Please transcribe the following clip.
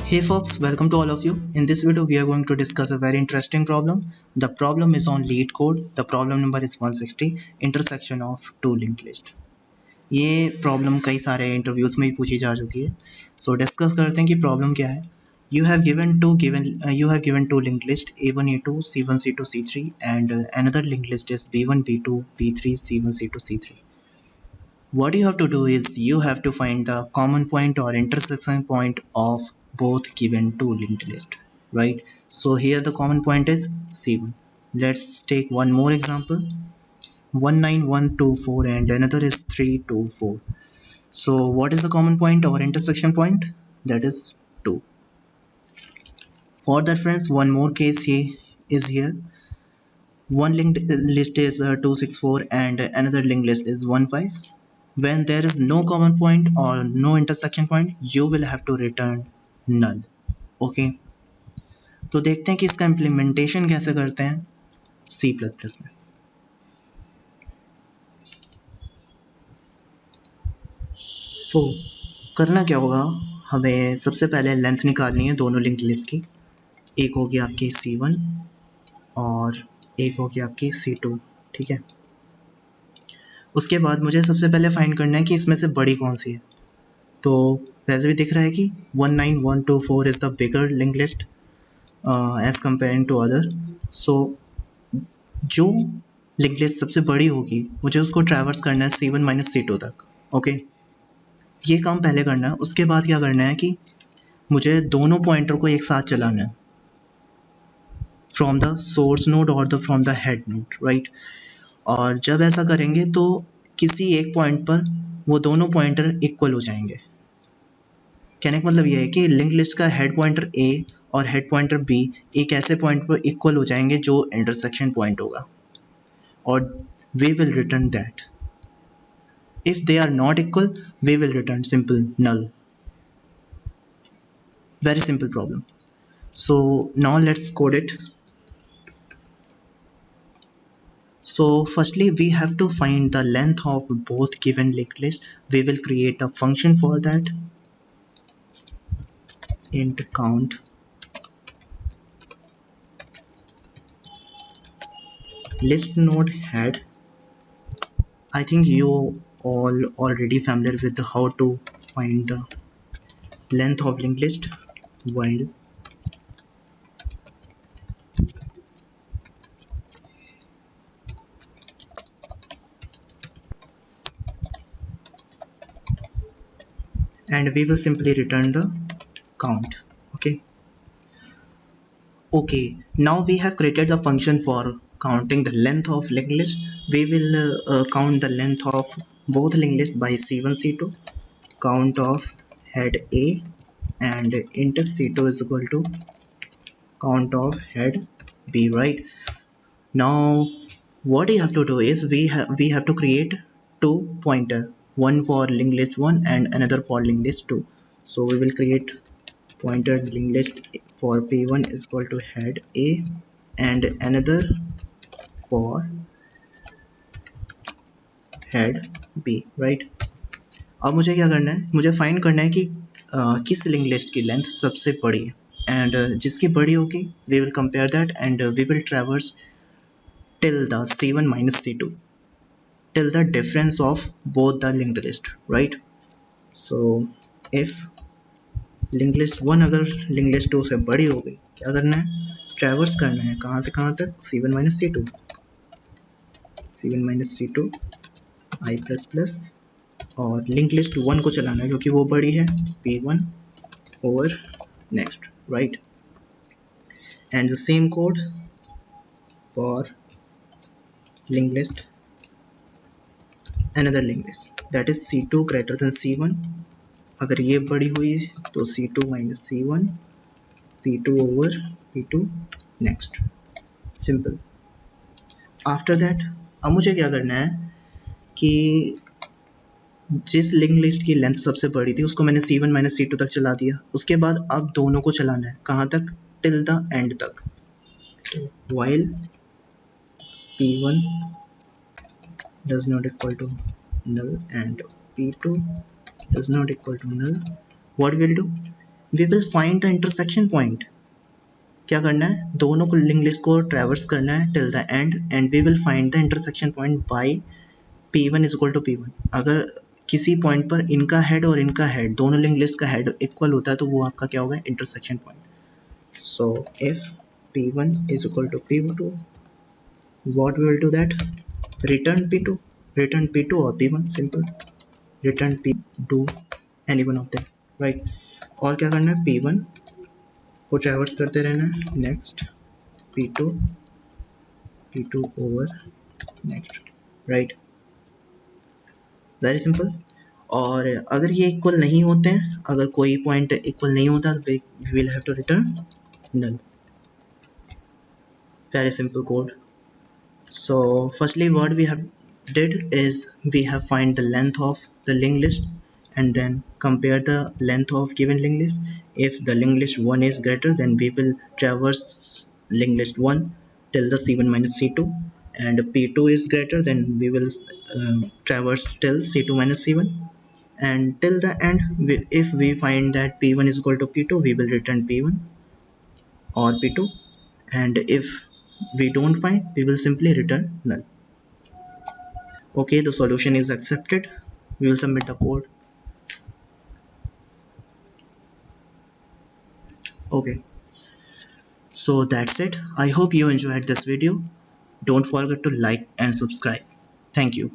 Hey folks, welcome to all of you. In this video, we are going to discuss a very interesting problem. The problem is on lead code. The problem number is 160, intersection of two linked list. ये problem कई सारे interviews में भी पूछी जा चुकी है. सो discuss करते हैं कि प्रॉब्लम क्या है. You have given two linked list A1 A2 C1 C2 C3 and another linked list is B1 B2 B3 C1 C2 C3. What you have to do is you have to find the common point or intersection point of both given two linked list, right? So here the common point is C1. Let's take one more example. 19124 and another is 324. So what is the common point or intersection point? That is 2. For that, friends, one more case here is here. One linked list is 264 and another linked list is 15. When there is no common point or no intersection point, you will have to return null. Okay. तो देखते हैं कि इसका implementation कैसे करते हैं C++ में. So करना क्या होगा, हमें सबसे पहले लेंथ निकालनी है दोनों लिंक्ड लिस्ट की. एक होगी आपकी C1 और एक होगी आपकी C2. ठीक है. उसके बाद मुझे सबसे पहले फाइंड करना है कि इसमें से बड़ी कौन सी है. तो वैसे भी दिख रहा है कि 19124 is the bigger link list as comparing to other. So जो लिंक लिस्ट सबसे बड़ी होगी मुझे उसको ट्रैवर्स करना है C1 माइनस C2 तक. ओके. ये काम पहले करना है. उसके बाद क्या करना है कि मुझे दोनों पॉइंटर को एक साथ चलाना है फ्रॉम द सोर्स नोड और from the head nod, right. और जब ऐसा करेंगे तो किसी एक पॉइंट पर वो दोनों पॉइंटर इक्वल हो जाएंगे. कहने का मतलब ये है कि लिंक लिस्ट का हेड पॉइंटर A और हेड पॉइंटर B एक ऐसे पॉइंट पर इक्वल हो जाएंगे जो इंटरसेक्शन पॉइंट होगा और we will return that. If they are not equal, we will return simple null. Very simple problem. So now let's code it. So firstly we have to find the length of both given linked list. We will create a function for that. Int count list node head. I think you all already familiar with how to find the length of linked list. While and we will simply return the count. Okay, now we have created the function for counting the length of linked list. We will count the length of both linked list by C1 C2, count of head A, and int C2 is equal to count of head B, right. Now what you have to do is we have to create two pointer, one for linked list 1 and another for linked list 2. So we will create pointer linked list for P1 is equal to head A and another for head B, right. अब मुझे क्या करना है, मुझे find करना है कि किस लिंक लिस्ट की लेंथ सबसे बड़ी है एंड जिसकी बड़ी होगी we will compare that and we will traverse till the C1 minus C2 till the difference of both the linked list, right. So if link list 1 अगर लिंक लिस्ट 2 से बड़ी हो गई, क्या करना है, ट्रैवर्स करना है कहाँ से कहाँ तक, C1 minus C2 I plus plus और लिंक लिस्ट 1 को चलाना है क्योंकि वो बड़ी है P1 over next, right. And the same code for link list another linked list that is C2 greater than C1. अगर ये बड़ी हुई तो C2 minus C1 P2 over P2 next. Simple. After that अब मुझे क्या करना है कि जिस लिंक लिस्ट की लेंथ सबसे बड़ी थी उसको मैंने C1 माइनस C2 तक चला दिया. उसके बाद अब दोनों को चलाना है कहाँ तक, टिल द एंड तक. while P1 does not equal to null and P2 does not equal to null, what we will do, we will find the intersection point. क्या करना है, दोनों को लिंक लिस्ट को ट्रैवर्स करना है till the end we will find the intersection point by P1 is equal to P1। अगर किसी पॉइंट पर इनका हेड और इनका हेड, दोनों लिंक लिस्ट का हेड इक्वल होता है तो वो आपका क्या होगा, intersection point. So if P1 is equal to P2, what we will do that, return P2, return P2 or P1, simple, return P2 any one of them, right। और क्या करना है, P1 को ट्रैवर्स करते रहना है, next P2, P2 over next, right, very simple. और अगर ये इक्वल नहीं होते हैं, अगर कोई पॉइंट इक्वल नहीं होता तो we will have to return null. Very simple code. So firstly what we have did is we have find the length of the linked list and then compare the length of given linked list. If the linked list 1 is greater, then we will traverse linked list 1 till the C1 minus C2, and P2 is greater, then we will traverse till C2 minus C1, and till the end if we find that P1 is equal to P2, we will return P1 or P2, and if we don't find, we will simply return null. Okay, the solution is accepted. We will submit the code. Okay, so that's it. I hope you enjoyed this video. Don't forget to like and subscribe. Thank you.